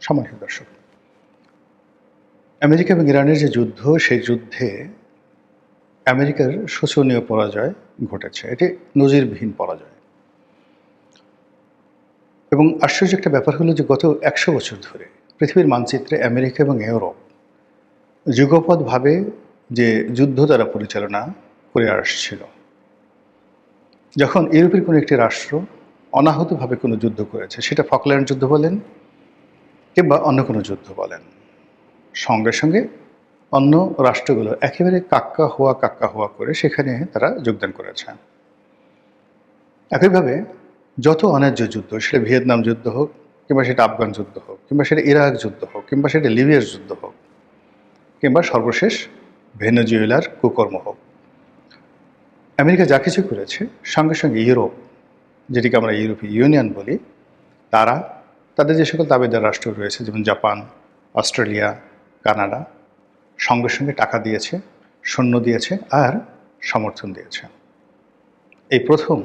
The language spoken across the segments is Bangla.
সম্মানিত দর্শক, আমেরিকা এবং ইরানের যে যুদ্ধ, সেই যুদ্ধে আমেরিকার শোচনীয় পরাজয় ঘটেছে। এটি নজিরবিহীন পরাজয়। এবং আশ্চর্য একটা ব্যাপার হলো যে গত ১০০ বছর ধরে পৃথিবীর মানচিত্রে আমেরিকা এবং ইউরোপ যুগপৎভাবে যে যুদ্ধ তারা পরিচালনা করে আসছিল। যখন ইউরোপের কোনো একটি রাষ্ট্র অনাহতভাবে কোনো যুদ্ধ করেছে, সেটা ফকল্যান্ড যুদ্ধ বলেন কিংবা অন্য কোনো যুদ্ধ বলেন, সঙ্গে সঙ্গে অন্য রাষ্ট্রগুলো একেবারে কাক্কা হওয়া করে সেখানে তারা যোগদান করেছে। একইভাবে যত অন্যায্য যুদ্ধ, সেটা ভিয়েতনাম যুদ্ধ হোক কিংবা সেটা আফগান যুদ্ধ হোক কিংবা সেটা ইরাক যুদ্ধ হোক কিংবা সেটা লিবিয়ার যুদ্ধ হোক কিংবা সর্বশেষ ভেনেজুয়েলার কুকর্ম হোক, আমেরিকা যা কিছু করেছে সঙ্গে সঙ্গে ইউরোপ, যেটিকে আমরা ইউরোপীয় ইউনিয়ন বলি, তারা তাদের যে সকল তাবেদার রাষ্ট্র রয়েছে যেমন জাপান, অস্ট্রেলিয়া, কানাডা, সঙ্গে সঙ্গে টাকা দিয়েছে, সৈন্য দিয়েছে আর সমর্থন দিয়েছে। এই প্রথম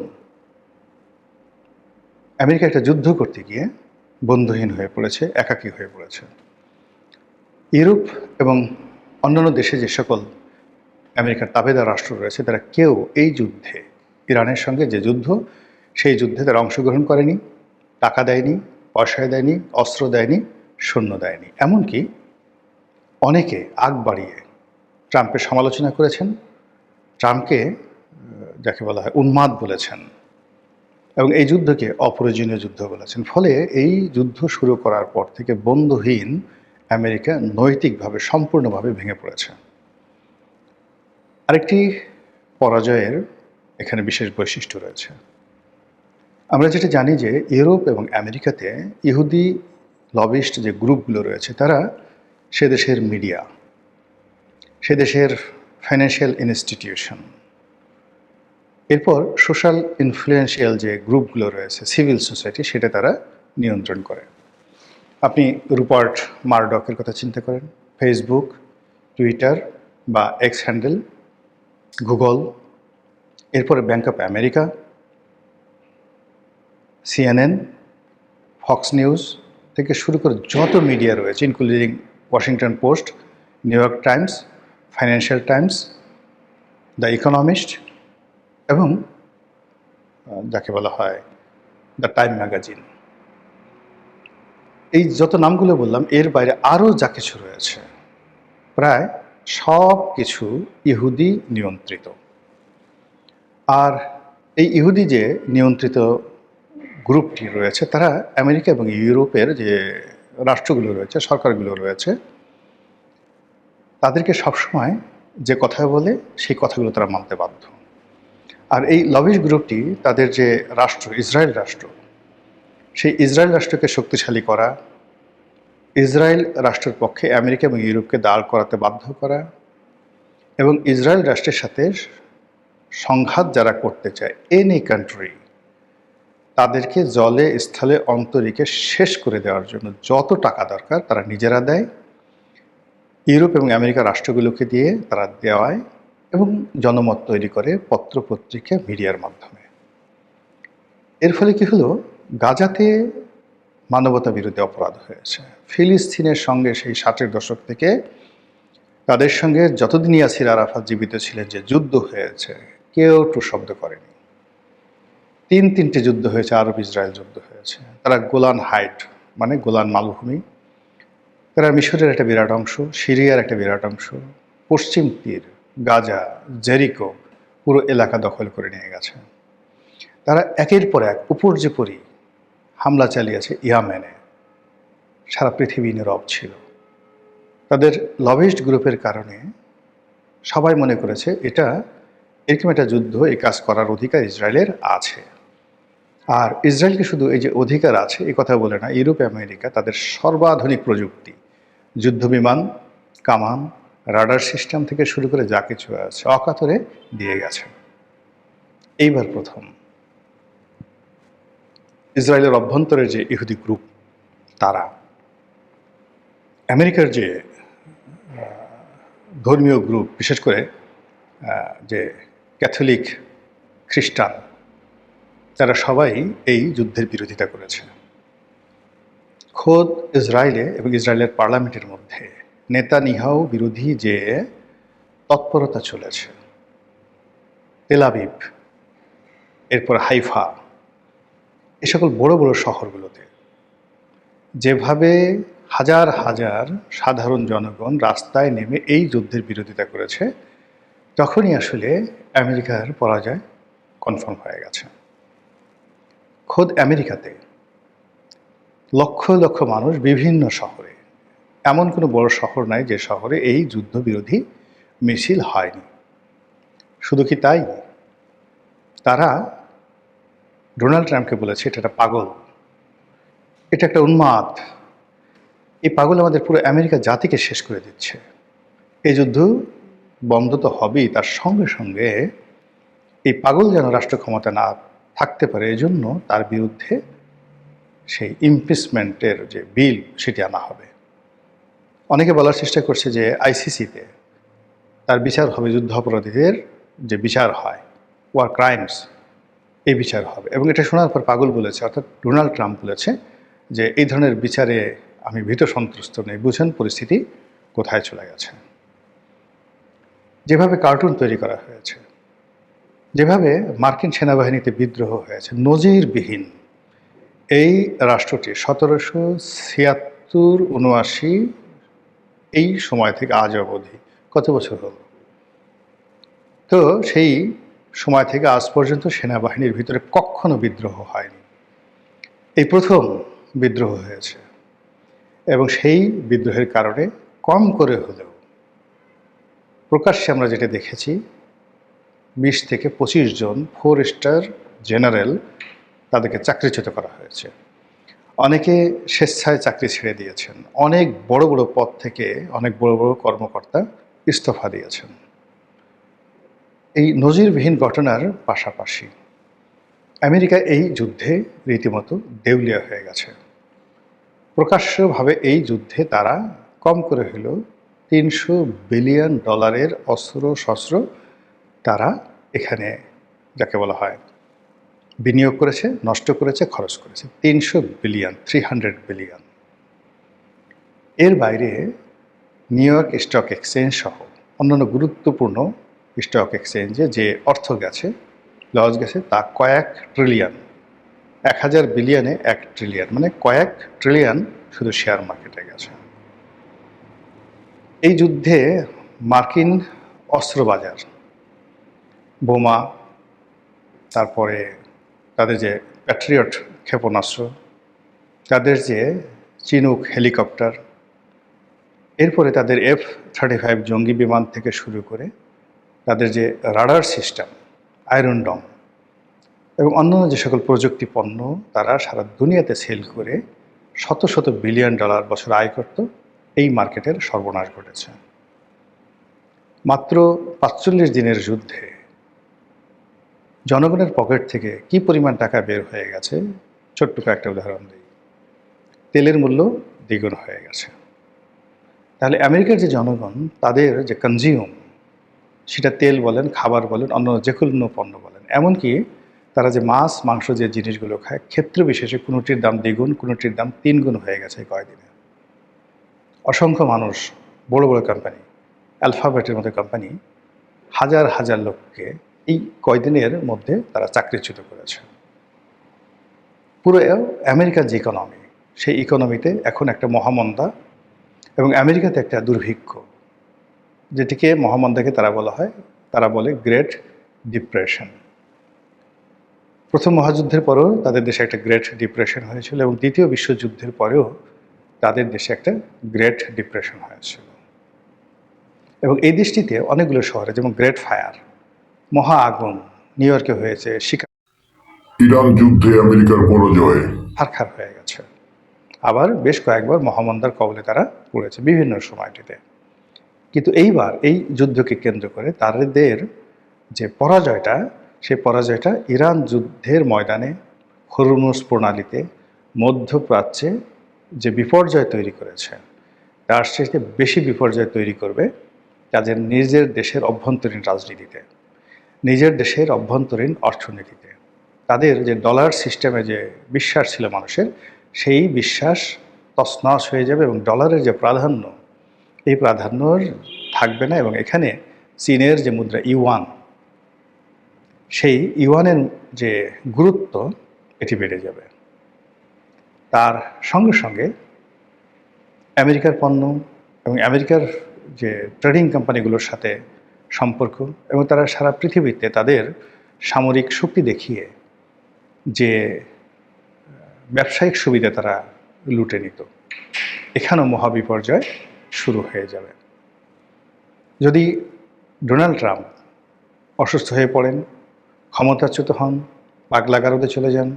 আমেরিকা একটা যুদ্ধ করতে গিয়ে বন্ধুহীন হয়ে পড়েছে, একাকী হয়ে পড়েছে। ইউরোপ এবং অন্যান্য দেশে যে সকল আমেরিকার তাবেদার রাষ্ট্র রয়েছে, তারা কেউ এই যুদ্ধে, ইরানের সঙ্গে যে যুদ্ধ, সেই যুদ্ধে তারা অংশগ্রহণ করেনি, টাকা দেয়নি, পয়সা দেয়নি, অস্ত্র দেয়নি, সৈন্য দেয়নি। এমনকি অনেকে আগ বাড়িয়ে ট্রাম্পের সমালোচনা করেছেন, ট্রাম্পকে যাকে বলা হয় উন্মাদ বলেছেন এবং এই যুদ্ধকে অপ্রয়োজনীয় যুদ্ধ বলেছেন। ফলে এই যুদ্ধ শুরু করার পর থেকে বন্ধুহীন আমেরিকা নৈতিকভাবে সম্পূর্ণভাবে ভেঙে পড়েছে। আরেকটি পরাজয়ের এখানে বিশেষ বৈশিষ্ট্য রয়েছে। আমরা যেটা জানি যে ইউরোপ এবং আমেরিকাতে ইহুদি লবিস্ট যে গ্রুপগুলো রয়েছে, তারা সে দেশের মিডিয়া, সে দেশের ফাইন্যান্সিয়াল ইনস্টিটিউশন, এরপর সোশ্যাল ইনফ্লুয়েন্সিয়াল যে গ্রুপগুলো রয়েছে, সিভিল সোসাইটি, সেটা তারা নিয়ন্ত্রণ করে। আপনি রুপার্ট মারডকের কথা চিন্তা করেন, ফেসবুক, টুইটার বা এক্স হ্যান্ডেল, গুগল, এরপরে bank of America, CNN, Fox news থেকে শুরু করে যত মিডিয়া রয়েছে, including Washington post, new York Times, financial Times, the economist এবং যাকে বলা হয় দ্য টাইম ম্যাগাজিন, এই যত নামগুলো বললাম, এর বাইরে আরও যা কিছু রয়েছে, প্রায় সব কিছু ইহুদি নিয়ন্ত্রিত। আর এই ইহুদি যে নিয়ন্ত্রিত গ্রুপটি রয়েছে, তারা আমেরিকা এবং ইউরোপের যে রাষ্ট্রগুলো রয়েছে, সরকারগুলো রয়েছে, তাদেরকে সবসময় যে কথা বলে সেই কথাগুলো তারা মানতে বাধ্য। আর এই লবিস্ট গ্রুপটি তাদের যে রাষ্ট্র, ইসরায়েল রাষ্ট্র, সেই ইসরায়েল রাষ্ট্রকে শক্তিশালী করা, ইসরায়েল রাষ্ট্রের পক্ষে আমেরিকা এবং ইউরোপকে দাঁড় করাতে বাধ্য করা এবং ইসরায়েল রাষ্ট্রের সাথে সংঘাত যারা করতে চায়, এনি কান্ট্রি, তাদেরকে জলে স্থলে অন্তরীকে শেষ করে দেওয়ার জন্য যত টাকা দরকার তারা নিজেরা দেয়, ইউরোপ এবং আমেরিকা রাষ্ট্রগুলোকে দিয়ে তারা দেওয়ায় এবং জনমত তৈরি করে পত্রপত্রিকা, মিডিয়ার মাধ্যমে। এর ফলে কি হলো, গাজাতে মানবতা বিরোধী অপরাধ হয়েছে। ফিলিস্তিনের সঙ্গে সেই 60-এর দশক থেকে তাদের সঙ্গে যতদিন ইয়াসির আরাফাত জীবিত ছিলেন যে যুদ্ধ হয়েছে, কেউ টু শব্দ করেনি। 3টি যুদ্ধ হয়েছে, আরব ইসরায়েল যুদ্ধ হয়েছে। তারা গোলান হাইট মানে গোলান মালভূমি, তারা মিশরের একটা বিরাট অংশ, সিরিয়ার একটা বিরাট অংশ, পশ্চিম তীর, গাজা, জেরিকো, পুরো এলাকা দখল করে নিয়ে গেছে। তারা একের পর এক উপর্যুপরি হামলা চালিয়েছে ইয়ামেনে। সারা পৃথিবী নীরব ছিল। তাদের লবিস্ট গ্রুপের কারণে সবাই মনে করেছে এটা এরকম একটা যুদ্ধ, এই কাজ করার অধিকার ইসরায়েলের আছে। আর ইসরায়েলকে শুধু এই যে অধিকার আছে এই কথা বলে না, ইউরোপ আমেরিকা তাদের সর্বাধুনিক প্রযুক্তি, যুদ্ধবিমান, কামান, রাডার সিস্টেম থেকে শুরু করে যা কিছু আছে অকাতরে দিয়ে গেছে। এইবার প্রথম ইসরায়েলের অভ্যন্তরের যে ইহুদি গ্রুপ, তারা আমেরিকার যে ধর্মীয় গ্রুপ, বিশেষ করে যে ক্যাথলিক খ্রিস্টান, তারা সবাই এই যুদ্ধের বিরোধিতা করেছে। খোদ ইসরায়েলে এবং ইসরায়েলের পার্লামেন্টের মধ্যে নেতানিয়াহু বিরোধী যে তৎপরতা চলেছে, তেল আবিব, এরপর হাইফা, এ সকল বড় বড় শহরগুলোতে যেভাবে হাজার হাজার সাধারণ জনগণ রাস্তায় নেমে এই যুদ্ধের বিরোধিতা করেছে, তখনই আসলে আমেরিকার পরাজয় কনফার্ম হয়ে গেছে। খোদ আমেরিকাতে লক্ষ লক্ষ মানুষ বিভিন্ন শহরে, এমন কোনো বড় শহর নাই যে শহরে এই যুদ্ধবিরোধী মিছিল হয়নি। শুধু কি তাই, তারা ডোনাল্ড ট্রাম্পকে বলেছে এটা একটা পাগল, এটা একটা উন্মাদ, এই পাগল আমাদের পুরো আমেরিকা জাতিকে শেষ করে দিচ্ছে, এই যুদ্ধ বন্ধ তো হবেই, তার সঙ্গে সঙ্গে এই পাগল যেন রাষ্ট্র ক্ষমতা না থাকতে পারে, এজন্য তার বিরুদ্ধে সেই ইমপিচমেন্টের যে বিল সেটি আনা হবে। অনেকে বলার চেষ্টা করছে যে আইসিসিতে তার বিচার হবে, যুদ্ধ অপরাধীদের যে বিচার হয়, ওয়ার ক্রাইমস, এই বিচার হবে। এবং এটা শোনার পর পাগল বলেছে, অর্থাৎ ডোনাল্ড ট্রাম্প বলেছে যে এই ধরনের বিচারে আমি ভীত সন্ত্রস্ত নেই, বুঝেন পরিস্থিতি কোথায় চলে গেছে। যেভাবে কার্টুন তৈরি করা হয়েছে, যেভাবে মার্কিন সেনাবাহিনীতে বিদ্রোহ হয়েছে, নজিরবিহীন। এই রাষ্ট্রটি 1776-79 এই সময় থেকে আজ অবধি কত বছর হল, তো সেই সময় থেকে আজ পর্যন্ত সেনাবাহিনীর ভিতরে কখনো বিদ্রোহ হয়নি, এই প্রথম বিদ্রোহ হয়েছে। এবং সেই বিদ্রোহের কারণে কম করে হলেও প্রকাশ্যে আমরা যেটা দেখেছি, 20 থেকে 25 জন 4 স্টার জেনারেল তাদেরকে চাকরিচ্যুত করা হয়েছে। অনেকে স্বেচ্ছায় চাকরি ছেড়ে দিয়েছেন, অনেক বড় বড় পদ থেকে অনেক বড় বড় কর্মকর্তা ইস্তফা দিয়েছেন। এই নজিরবিহীন ঘটনার পাশাপাশি আমেরিকা এই যুদ্ধে রীতিমতো দেউলিয়া হয়ে গেছে। প্রকাশ্যভাবে এই যুদ্ধে তারা কম করে হলেও $300 বিলিয়ন অস্ত্র শস্ত্র তারা এখানে যাকে বলা হয় বিনিয়োগ করেছে, নষ্ট করেছে, খরচ করেছে। 300 বিলিয়ন, 300 বিলিয়ন। এর বাইরে নিউ ইয়র্ক স্টক এক্সচেঞ্জ সহ অন্যান্য গুরুত্বপূর্ণ স্টক এক্সচেঞ্জে যে অর্থ গেছে, লস গেছে, তা কয়েক ট্রিলিয়ন। 1000 বিলিয়নে 1 ট্রিলিয়ন, মানে কয়েক ট্রিলিয়ন শুধু শেয়ার মার্কেটে গেছে। এই যুদ্ধে মার্কিন অস্ত্রবাজার, বোমা, তারপরে তাদের যে প্যাট্রিয়ট ক্ষেপণাস্ত্র, তাদের যে চিনুক হেলিকপ্টার, এরপরে তাদের F-35 জঙ্গি বিমান থেকে শুরু করে তাদের যে রাডার সিস্টেম, আয়রন ডম এবং অন্যান্য যে সকল প্রযুক্তি পণ্য তারা সারা দুনিয়াতে সেল করে শত শত বিলিয়ন ডলার বছর আয় করত, এই মার্কেটের সর্বনাশ ঘটেছে। মাত্র 45 দিনের যুদ্ধে জনগণের পকেট থেকে কি পরিমাণ টাকা বের হয়ে গেছে, ছোট্ট কয়েকটা উদাহরণ দিই। তেলের মূল্য দ্বিগুণ হয়ে গেছে। তাহলে আমেরিকার যে জনগণ, তাদের যে কনজিউম, সেটা তেল বলেন, খাবার বলেন, অন্য যে কোনো পণ্য বলেন, এমনকি তারা যে মাছ মাংস যে জিনিসগুলো খায়, ক্ষেত্র বিশেষে কোনোটির দাম দ্বিগুণ, কোনোটির দাম 3 গুণ হয়ে গেছে কয়েকদিনে। অসংখ্য মানুষ, বড় বড় কোম্পানি, অ্যালফাবেটের মতো কোম্পানি হাজার হাজার লোককে এই কয়দিনের মধ্যে তারা চাকরিচ্যুত করেছে। পুরো আমেরিকার যে ইকোনমি, সেই ইকোনমিতে এখন একটা মহামন্দা এবং আমেরিকাতে একটা দুর্ভিক্ষ, যেটিকে মহামন্দাকে তারা বলে গ্রেট ডিপ্রেশন। প্রথম মহাযুদ্ধের পরেও তাদের দেশে একটা গ্রেট ডিপ্রেশন হয়েছিল এবং দ্বিতীয় বিশ্বযুদ্ধের পরেও তাদের দেশে একটা গ্রেট ডিপ্রেশন হয়েছিল। এবং এই দেশটিতে অনেকগুলো শহরে, যেমন গ্রেট ফায়ার, মহা আগুন নিউ ইয়র্কে হয়েছে, ইরান যুদ্ধে আমেরিকার পরাজয়, ছারখার হয়ে গেছে। আবার বেশ কয়েকবার মহামন্দার কবলে তারা পড়েছে বিভিন্ন সময়টিতে। কিন্তু এইবার এই যুদ্ধকে কেন্দ্র করে তাদের যে পরাজয়টা, সেই পরাজয়টা ইরান যুদ্ধের ময়দানে, হরমুজ প্রণালীতে, মধ্যপ্রাচ্যে যে বিপর্যয় তৈরি করেছে, তার চেয়ে বেশি বিপর্যয় তৈরি করবে তাদের নিজের দেশের অভ্যন্তরীণ রাজনীতিতে, নিজের দেশের অভ্যন্তরীণ অর্থনীতিতে। তাদের যে ডলার সিস্টেমে যে বিশ্বাস ছিল মানুষের, সেই বিশ্বাস তছনছ হয়ে যাবে এবং ডলারের যে প্রাধান্য, এই প্রাধান্য থাকবে না, এবং এখানে চীনের যে মুদ্রা ইউয়ান, সেই ইউয়ানের যে গুরুত্ব এটি বেড়ে যাবে। তার সঙ্গে সঙ্গে আমেরিকার পণ্য এবং আমেরিকার যে ট্রেডিং কোম্পানিগুলোর সাথে সম্পর্ক, এবং তারা সারা পৃথিবীতে তাদের সামরিক শক্তি দেখিয়ে যে ব্যবসায়িক সুবিধা তারা লুটে নিত, এখানেও মহাবিপর্যয় শুরু হয়ে যাবে। যদি ডোনাল্ড ট্রাম্প অসুস্থ হয়ে পড়েন, ক্ষমতাচ্যুত হন, পাগলাগারদে চলে যান,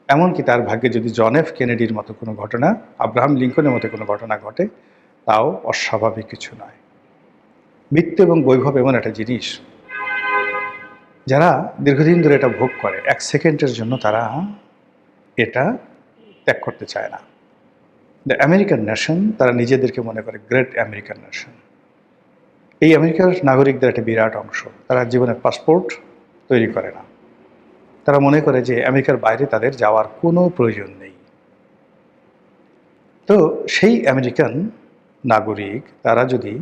এমনকি তার ভাগ্যে যদি জন এফ কেনেডির মতো কোনো ঘটনা, আব্রাহাম লিঙ্কনের মতো কোনো ঘটনা ঘটে, তাও অস্বাভাবিক কিছু নয়। বৃত্ত এবং বৈভব এমন একটা জিনিস, যারা দীর্ঘদিন ধরে এটা ভোগ করে, এক সেকেন্ডের জন্য তারা এটা ত্যাগ করতে চায় না। দ্য আমেরিকান নেশন, তারা নিজেদেরকে মনে করে গ্রেট আমেরিকান নেশন। এই আমেরিকার নাগরিকদের একটা বিরাট অংশ, তারা জীবনের পাসপোর্ট তৈরি করে না। তারা মনে করে যে আমেরিকার বাইরে তাদের যাওয়ার কোনো প্রয়োজন নেই। তো সেই আমেরিকান নাগরিক তারা যদি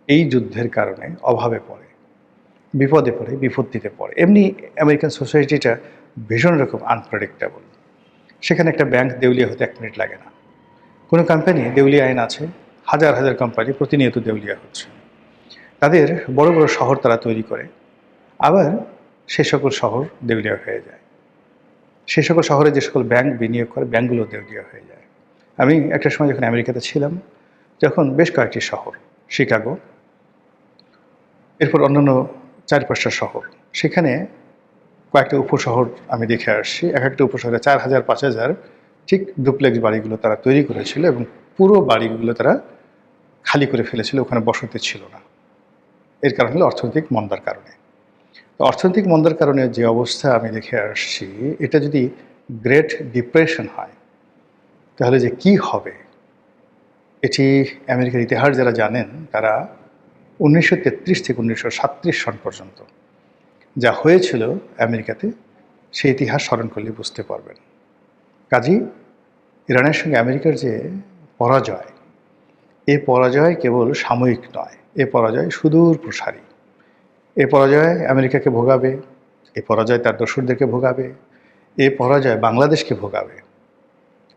এই যুদ্ধের কারণে অভাবে পড়ে, বিপদে পড়ে, বিপত্তিতে পড়ে, এমনি আমেরিকান সোসাইটিটা ভীষণ রকম আনপ্রেডিক্টেবল। সেখানে একটা ব্যাংক দেউলিয়া হতে 1 মিনিট লাগে না। কোনো কোম্পানি দেউলিয়া আইন আছে, হাজার হাজার কোম্পানি প্রতিনিয়ত দেউলিয়া হচ্ছে। তাদের বড় বড় শহর তারা তৈরি করে, আবার সে সকল শহর দেউলিয়া হয়ে যায়। সে সকল শহরে যে সকল ব্যাংক বিনিয়োগ করে, ব্যাংকগুলো দেউলিয়া হয়ে যায়। আমি একটা সময় যখন আমেরিকাতে ছিলাম, যখন বেশ কয়েকটি শহর, শিকাগো, এরপর অন্যান্য 4-5টা শহর, সেখানে কয়েকটা উপশহর আমি দেখে আসছি। এক একটা উপশহরে 4000, 5000 ঠিক ডুপ্লেক্স বাড়িগুলো তারা তৈরি করেছিল, এবং পুরো বাড়িগুলো তারা খালি করে ফেলেছিল, ওখানে বসতি ছিল না। এর কারণ হলো অর্থনৈতিক মন্দার কারণে। তো অর্থনৈতিক মন্দার কারণে যে অবস্থা আমি দেখে আসছি, এটা যদি গ্রেট ডিপ্রেশন হয়, তাহলে যে কি হবে, এটি আমেরিকার ইতিহাস যারা জানেন, তারা 1933 থেকে 1937 সন পর্যন্ত যা হয়েছিল আমেরিকাতে, সেই ইতিহাস স্মরণ করলে বুঝতে পারবেন। কাজেই ইরানের সঙ্গে আমেরিকার যে পরাজয়, এই পরাজয় কেবল সাময়িক নয়, এ পরাজয় সুদূর প্রসারী। এ পরাজয় আমেরিকাকে ভোগাবে, এ পরাজয় তার দোসরদেরকে ভোগাবে, এ পরাজয় বাংলাদেশকে ভোগাবে,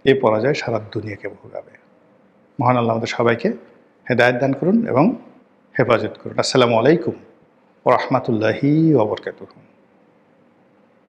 এ পরাজয় সারা দুনিয়াকে ভোগাবে। মহান আল্লাহ আমাদের সবাইকে হেদায়েত দান করুন এবং হেফাজত করুন। আসসালামু আলাইকুম ওয়া রাহমাতুল্লাহি ওয়া বারাকাতুহু।